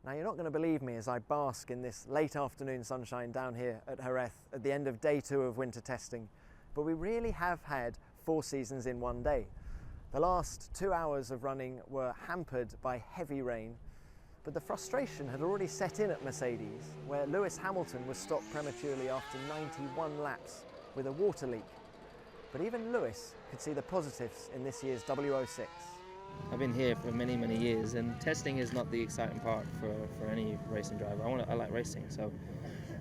Now, you're not going to believe me as I bask in this late afternoon sunshine down here at Jerez at the end of day 2 of winter testing, but we really have had 4 seasons in one day. The last 2 hours of running were hampered by heavy rain, but the frustration had already set in at Mercedes, where Lewis Hamilton was stopped prematurely after 91 laps with a water leak. But even Lewis could see the positives in this year's W06. I've been here for many, many years, and testing is not the exciting part for any racing driver. I like racing,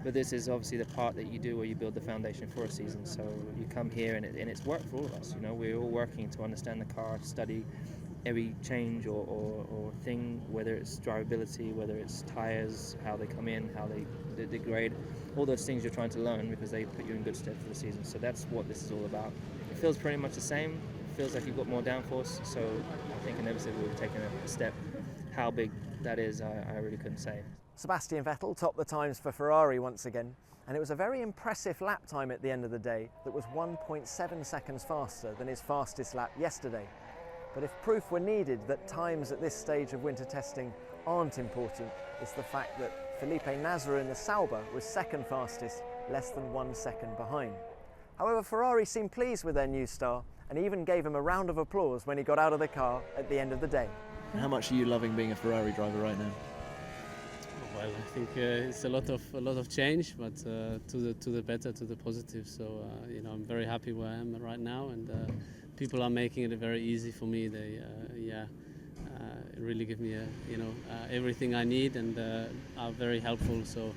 but this is obviously the part that you do where you build the foundation for a season. So you come here, and it's work for all of us. You know, we're all working to understand the car, study every change or thing, whether it's drivability, whether it's tyres, how they come in, how they degrade, all those things you're trying to learn because they put you in good stead for the season. So that's what this is all about. It feels pretty much the same. Feels like you've got more downforce, so I think inevitably we've taken a step. How big that is, I really couldn't say. Sebastian Vettel topped the times for Ferrari once again, and it was a very impressive lap time at the end of the day that was 1.7 seconds faster than his fastest lap yesterday. But if proof were needed that times at this stage of winter testing aren't important, it's the fact that Felipe Nasr in the Sauber was second fastest, less than 1 second behind. However, Ferrari seemed pleased with their new star and even gave him a round of applause when he got out of the car at the end of the day. How much are you loving being a Ferrari driver right now? Well, I think it's a lot of change, but to the better, to the positive. So I'm very happy where I am right now, and people are making it very easy for me. They really give me everything I need, and are very helpful. So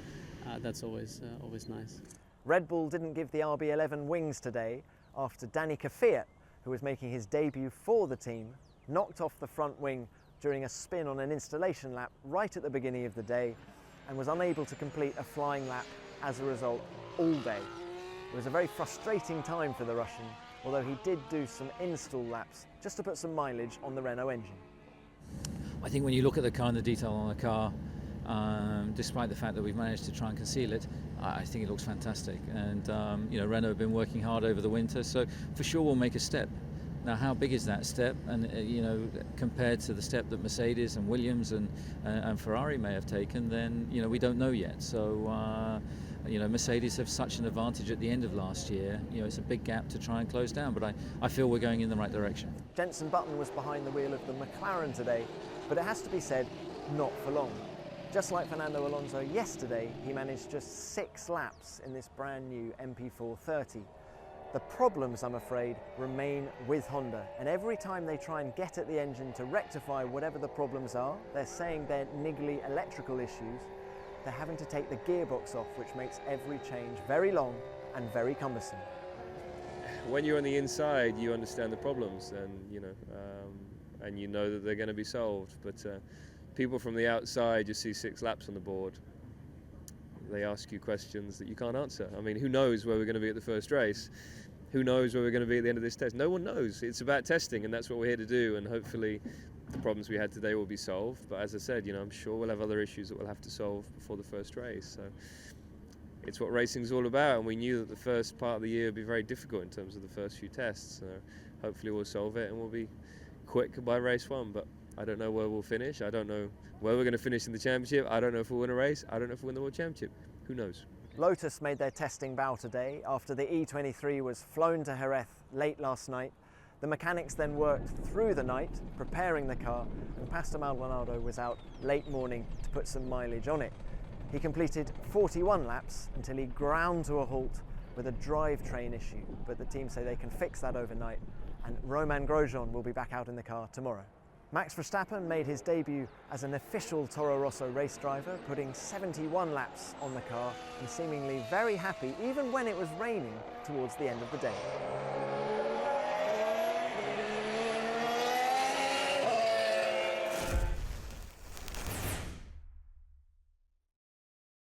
that's always nice. Red Bull didn't give the RB11 wings today after Danny Kvyat, who was making his debut for the team, knocked off the front wing during a spin on an installation lap right at the beginning of the day and was unable to complete a flying lap as a result all day. It was a very frustrating time for the Russian, although he did do some install laps just to put some mileage on the Renault engine. I think when you look at the car and the detail on the car, despite the fact that we've managed to try and conceal it, I think it looks fantastic. And Renault have been working hard over the winter, so for sure we'll make a step. Now, how big is that step? And compared to the step that Mercedes and Williams and Ferrari may have taken, then we don't know yet. So Mercedes have such an advantage at the end of last year. It's a big gap to try and close down, but I feel we're going in the right direction. Jenson Button was behind the wheel of the McLaren today, but it has to be said, not for long. Just like Fernando Alonso yesterday, he managed just 6 laps in this brand new MP430. The problems, I'm afraid, remain with Honda, and every time they try and get at the engine to rectify whatever the problems are, they're saying they're niggly electrical issues, they're having to take the gearbox off, which makes every change very long and very cumbersome. When you're on the inside, you understand the problems, and you know that they're going to be solved. But people from the outside just see 6 laps on the board. They ask you questions that you can't answer. I mean, who knows where we're going to be at the first race? Who knows where we're going to be at the end of this test? No one knows. It's about testing, and that's what we're here to do. And hopefully the problems we had today will be solved. But as I said, I'm sure we'll have other issues that we'll have to solve before the first race. So it's what racing's all about. And we knew that the first part of the year would be very difficult in terms of the first few tests. So hopefully we'll solve it and we'll be quick by race 1. But I don't know where we'll finish. I don't know where we're going to finish in the championship. I don't know if we'll win a race. I don't know if we'll win the World Championship. Who knows? Lotus made their testing bow today after the E23 was flown to Jerez late last night. The mechanics then worked through the night preparing the car, and Pastor Maldonado was out late morning to put some mileage on it. He completed 41 laps until he ground to a halt with a drivetrain issue, but the team say they can fix that overnight, and Romain Grosjean will be back out in the car tomorrow. Max Verstappen made his debut as an official Toro Rosso race driver, putting 71 laps on the car and seemingly very happy even when it was raining towards the end of the day.